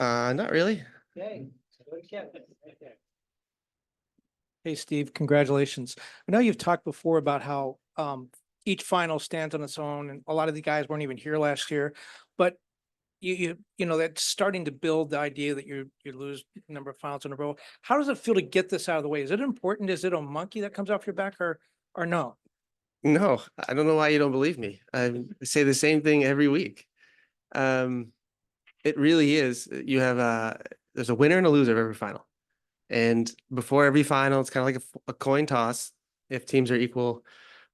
Not really. Hey, Steve, congratulations. I know you've talked before about how each final stands on its own, and a lot of the guys weren't even here last year, but you know, that's starting to build the idea that you lose a number of finals in a row. How does it feel to get this out of the way? Is it important? Is it a monkey that comes off your back, or no? No, I don't know why you don't believe me. I say the same thing every week. It really is. You have there's a winner and a loser of every final. And before every final, it's kind of like a coin toss. If teams are equal,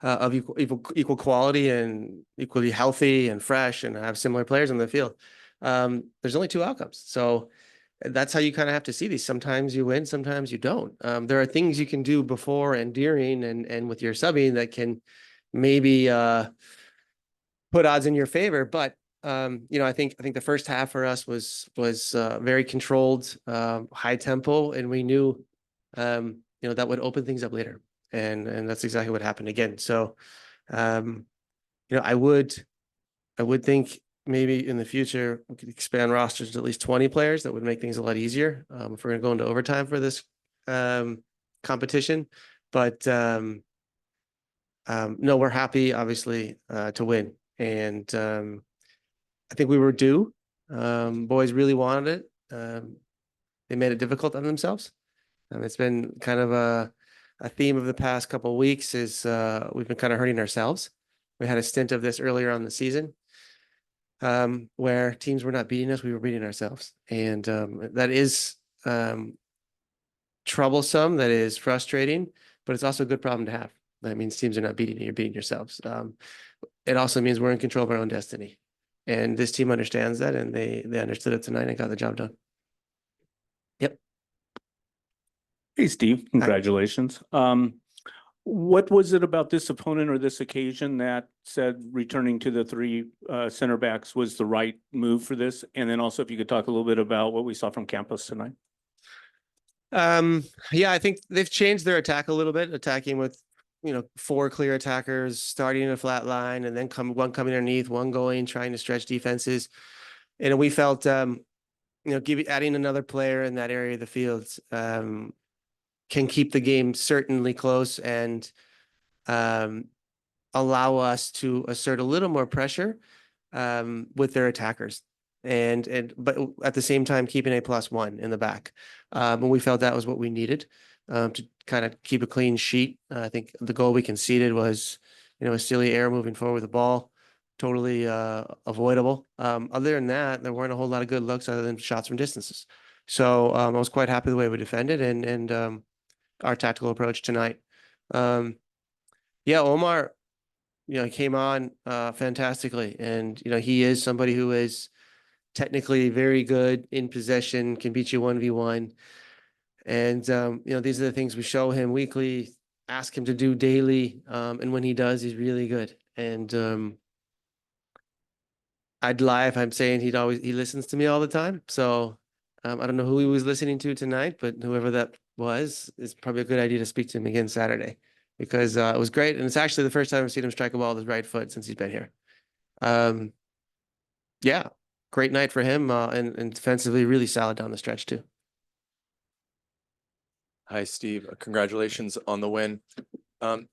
of equal quality and equally healthy and fresh and have similar players on the field, there's only two outcomes. So that's how you kind of have to see these. Sometimes you win, sometimes you don't. There are things you can do before and during and with your subbing that can maybe put odds in your favor. But you know, I think the first half for us was very controlled, high tempo, and we knew you know, that would open things up later. And that's exactly what happened again. So you know, I would think maybe in the future we could expand rosters to at least 20 players. That would make things a lot easier if we're going to go into overtime for this competition. But no, we're happy, obviously, to win. And I think we were due. Boys really wanted it. They made it difficult on themselves. It's been kind of a theme of the past couple of weeks is we've been kind of hurting ourselves. We had a stint of this earlier on the season where teams were not beating us, we were beating ourselves. And that is troublesome, that is frustrating, but it's also a good problem to have. That means teams are not beating you, you're beating yourselves. It also means we're in control of our own destiny. And this team understands that, and they understood it tonight and got the job done. Yep. Hey, Steve, congratulations. What was it about this opponent or this occasion that said returning to the three center backs was the right move for this? And then also if you could talk a little bit about what we saw from Campos tonight. Yeah, I think they've changed their attack a little bit, attacking with, you know, 4 clear attackers, starting in a flat line, and then one coming underneath, one going, trying to stretch defenses. And we felt, you know, adding another player in that area of the field can keep the game certainly close and allow us to assert a little more pressure with their attackers. But at the same time, keeping a +1 in the back. And we felt that was what we needed to kind of keep a clean sheet. I think the goal we conceded was, you know, a silly error moving forward with the ball, totally avoidable. Other than that, there weren't a whole lot of good looks other than shots from distances. So I was quite happy the way we defended and our tactical approach tonight. Yeah, Omar, you know, came on fantastically, and you know, he is somebody who is technically very good in possession, can beat you 1v1. And you know, these are the things we show him weekly, ask him to do daily, and when he does, he's really good. And I'd lie if I'm saying he listens to me all the time. So I don't know who he was listening to tonight, but whoever that was, it's probably a good idea to speak to him again Saturday, because it was great. And it's actually the first time I've seen him strike a ball with his right foot since he's been here. Yeah, great night for him, and defensively really solid down the stretch too. Hi, Steve. Congratulations on the win.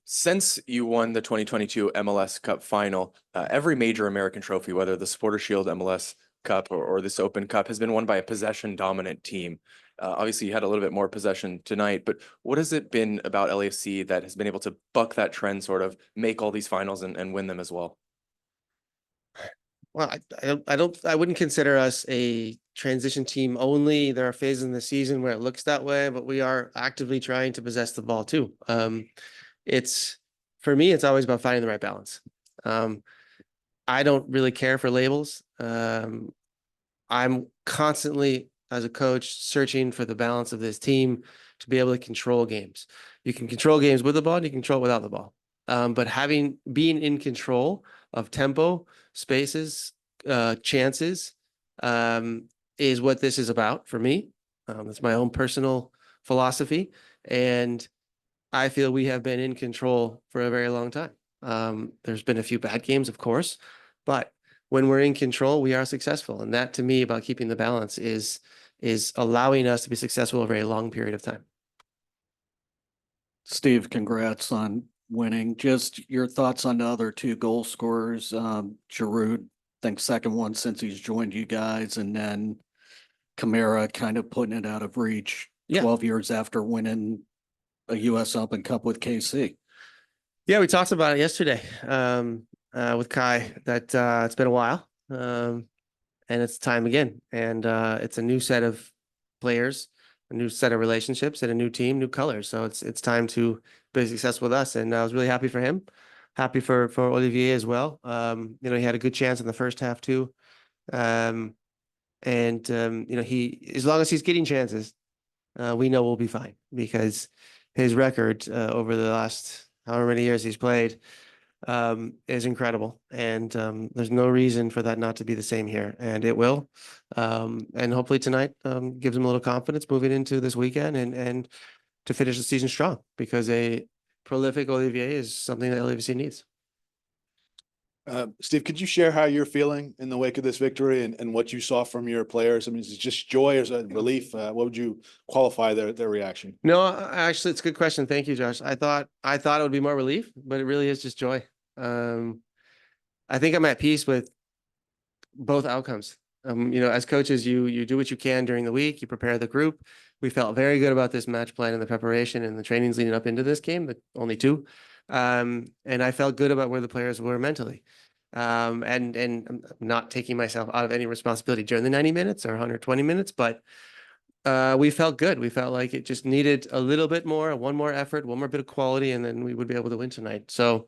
Since you won the 2022 MLS Cup final, every major American trophy, whether the Supporter Shield, MLS Cup, or this Open Cup, has been won by a possession-dominant team. Obviously, you had a little bit more possession tonight, but what has it been about LAFC that has been able to buck that trend, sort of make all these finals and win them as well? Well, I wouldn't consider us a transition team only. There are phases in the season where it looks that way, but we are actively trying to possess the ball too. For me, it's always about finding the right balance. I don't really care for labels. I'm constantly, as a coach, searching for the balance of this team to be able to control games. You can control games with the ball, and you can control it without the ball. But being in control of tempo, spaces, chances, is what this is about for me. That's my own personal philosophy, and I feel we have been in control for a very long time. There's been a few bad games, of course, but when we're in control, we are successful. And that to me about keeping the balance is allowing us to be successful over a long period of time. Steve, congrats on winning. Just your thoughts on the other two goal scorers. Giroud, I think second one since he's joined you guys, and then Kamara kind of putting it out of reach Yeah. 12 years after winning a U.S. Open Cup with KC. Yeah, we talked about it yesterday with Kai that it's been a while and it's time again. And it's a new set of players, a new set of relationships, and a new team, new colors. So it's time to be successful with us. And I was really happy for him, happy for Olivier as well. You know, he had a good chance in the first half too. You know, as long as he's getting chances, we know we'll be fine because his record over the last however many years he's played is incredible. And there's no reason for that not to be the same here. And it will. And hopefully tonight gives him a little confidence moving into this weekend and to finish the season strong, because a prolific Olivier is something that LAFC needs. Steve, could you share how you're feeling in the wake of this victory and what you saw from your players? I mean, is it just joy or is it relief? What would you qualify their reaction? No, actually, it's a good question. Thank you, Josh. I thought it would be more relief, but it really is just joy. I think I'm at peace with both outcomes. You know, as coaches, you do what you can during the week. You prepare the group. We felt very good about this match plan and the preparation and the trainings leading up into this game, but only two. And I felt good about where the players were mentally. And I'm not taking myself out of any responsibility during the 90 minutes or 120 minutes, but we felt good. We felt like it just needed a little bit more, one more effort, one more bit of quality, and then we would be able to win tonight. So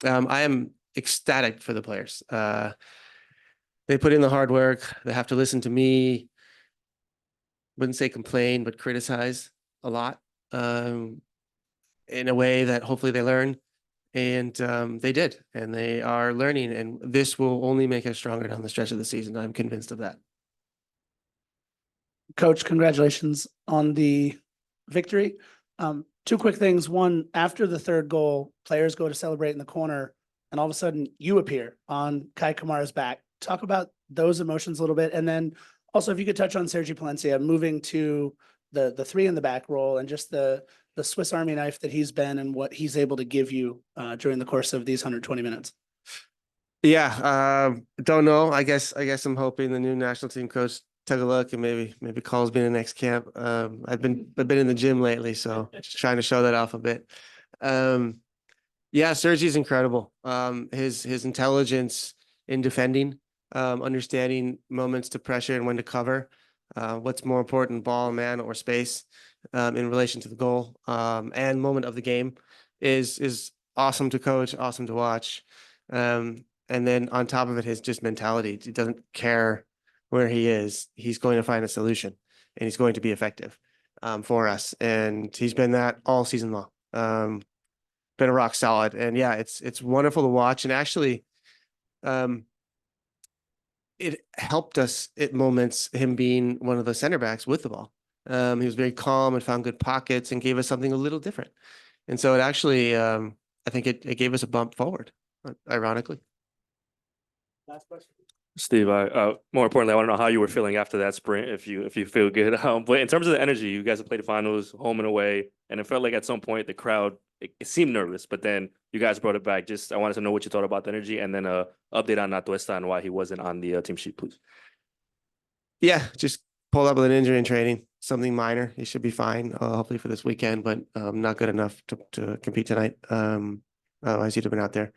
I am ecstatic for the players. They put in the hard work. They have to listen to me. Wouldn't say complain, but criticize a lot in a way that hopefully they learn. And they did, and they are learning. And this will only make us stronger down the stretch of the season. I'm convinced of that. Coach, congratulations on the victory. Two quick things. One, after the third goal, players go to celebrate in the corner, and all of a sudden you appear on Kai Kamara's back. Talk about those emotions a little bit. And then also, if you could touch on Sergi Palencia moving to the three in the back role and just the Swiss Army knife that he's been and what he's able to give you during the course of these 120 minutes. Yeah, don't know. I guess I'm hoping the new national team coach took a look and maybe calls me in the next camp. I've been in the gym lately, so just trying to show that off a bit. Yeah, Sergi's incredible. His intelligence in defending, understanding moments to pressure and when to cover. What's more important, ball, man, or space, in relation to the goal, and moment of the game is awesome to coach, awesome to watch. And then on top of it, his just mentality. He doesn't care where he is. He's going to find a solution, and he's going to be effective for us. And he's been that all season long. Been a rock solid. And yeah, it's wonderful to watch. And actually, it helped us at moments, him being one of the center backs with the ball. He was very calm and found good pockets and gave us something a little different. And so it actually, I think it gave us a bump forward, ironically. Last question. Steve, more importantly, I want to know how you were feeling after that sprint, if you feel good. But in terms of the energy, you guys have played the finals home and away, and it felt like at some point the crowd, it seemed nervous, but then you guys brought it back. Just I wanted to know what you thought about the energy, and then update on Atuesta and why he wasn't on the team sheet, please. Yeah, just pulled up with an injury in training, something minor. He should be fine, hopefully for this weekend, but not good enough to compete tonight. Otherwise he'd have been out there.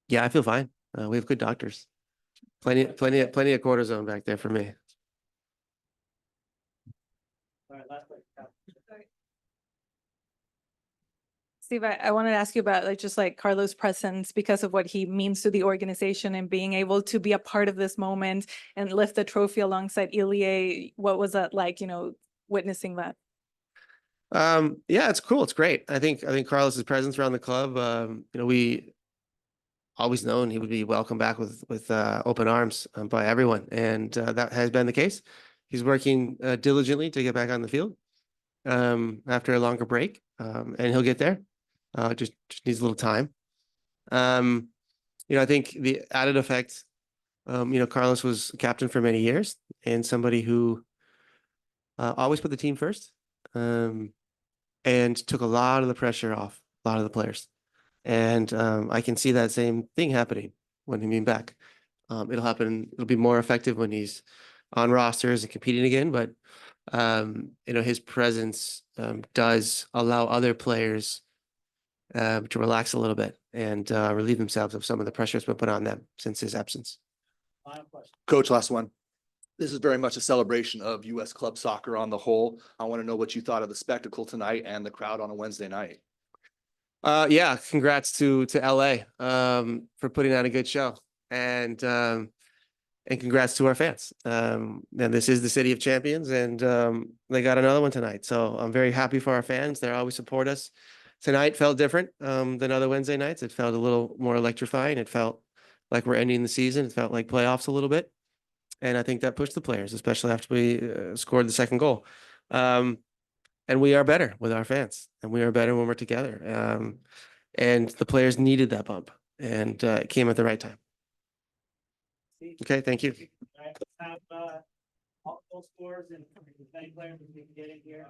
Yeah, I feel fine. We have good doctors. Plenty of cortisone back there for me. All right, last question. Steve, I wanted to ask you about just Carlos' presence because of what he means to the organization and being able to be a part of this moment and lift the trophy alongside Ilie. What was that like, witnessing that? Yeah, it's cool. It's great. I think Carlos's presence around the club, we always known he would be welcomed back with open arms by everyone. And that has been the case. He's working diligently to get back on the field after a longer break, and he'll get there. Just needs a little time. I think the added effect, Carlos was captain for many years and somebody who always put the team first, and took a lot of the pressure off a lot of the players. And I can see that same thing happening when he being back. It'll be more effective when he's on rosters and competing again, but his presence does allow other players to relax a little bit and relieve themselves of some of the pressure that's been put on them since his absence. Coach, last one. This is very much a celebration of U.S. club soccer on the whole. I want to know what you thought of the spectacle tonight and the crowd on a Wednesday night. Yeah, congrats to LA for putting on a good show, and congrats to our fans. And this is the city of champions, and they got another one tonight. So I'm very happy for our fans. They always support us. Tonight felt different than other Wednesday nights. It felt a little more electrifying. It felt like we're ending the season. It felt like playoffs a little bit. And I think that pushed the players, especially after we scored the second goal. And we are better with our fans, and we are better when we're together. And the players needed that bump, and it came at the right time. Okay, thank you. Have all those scores and as many players as we can get in here.